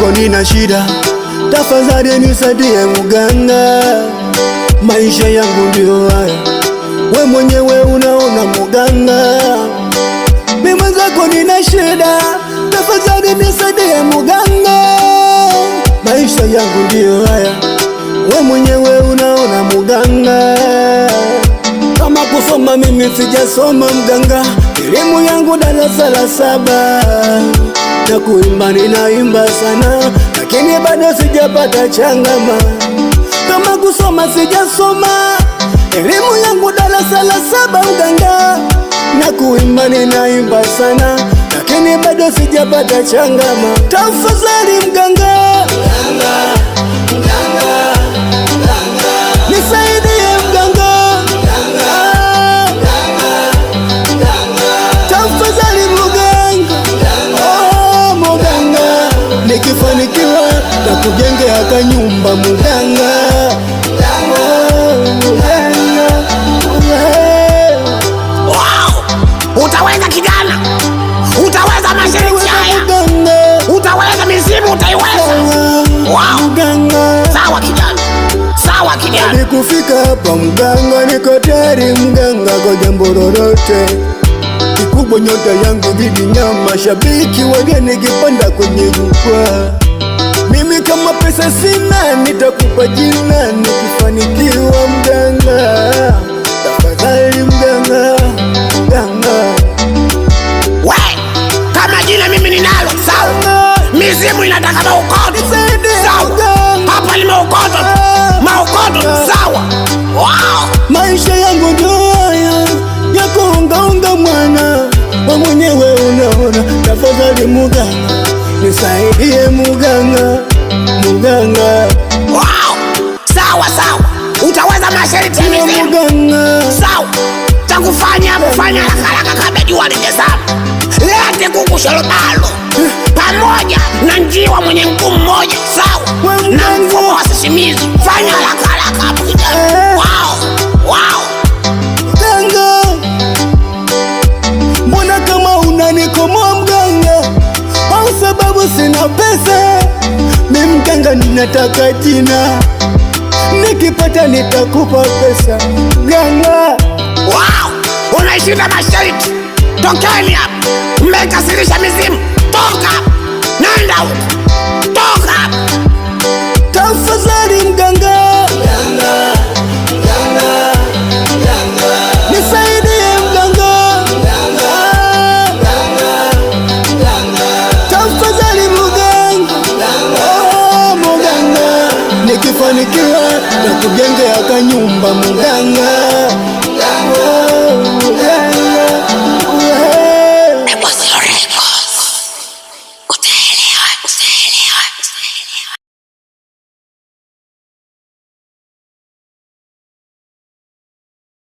mwenzako nina shida, tafadhali nisaidie mganga, maisha yangu ndio haya, we mwenyewe unaona mganga. Mimi mwenzako nina shida, tafadhali nisaidie mganga, maisha yangu ndio haya, we mwenyewe unaona mganga. Kama kusoma mimi sijasoma mganga, elimu yangu darasa la 7, na kuimba ninaimba sana, lakini bado sijapata changama. Kama kusoma sijasoma, elimu yangu darasa la 7 mganga, na kuimba ninaimba sana, lakini bado sijapata changama. Tafadhali mganga, nisaidie mganga, tafadhali mganga, oh mganga, nikifanikiwa na kujengea kanyumba mganga, utaweza kijana, utaweza mashariki haya, utaweza mizimu, utaiweza. Sawa kijana, sawa kijana. Nikufika hapa mganga, niko tayari mganga kwa jambo lolote. Kikubwa nyota yangu dhidi nyama, shabiki wageni kipanda kwenye jukwaa. Mimi kama pesa sina, nitakupa jina nikifanikiwa mganga, tafadhali mganga, mganga. We, kama jina mimi ninalo, sawa. Mizimu inataka maukoto, sawa. Hapa ni maukoto, maukoto, sawa. Maisha yangu ndio haya, ya kuungaunga mwana, we mwenyewe unaona, tafadhali mganga, nisaidie mganga, mganga. Sawa sawa, utaweza masharti ya mizimu mganga, sawa. Takufanya kufanya haraka kabla jua lijazama. Lete kuku shalobalo pamoja na njiwa mwenye mguu mmoja, sawa, na mfumo wa sisimizi. Fanya haraka hapo kijana. Mganga, mbona kama unanikomoa mganga? Au sababu sina pesa? Mimi mganga ninataka jina, nikipata nitakupa pesa mganga. Unaishinda masharti. Tokeni hapa, mmekasirisha mizimu. Toka hapa, nenda huko, toka hapa. Tafadhali mganga, nisaidie mganga, tafadhali mganga, oh mganga, nikifanikiwa na kujengea kanyumba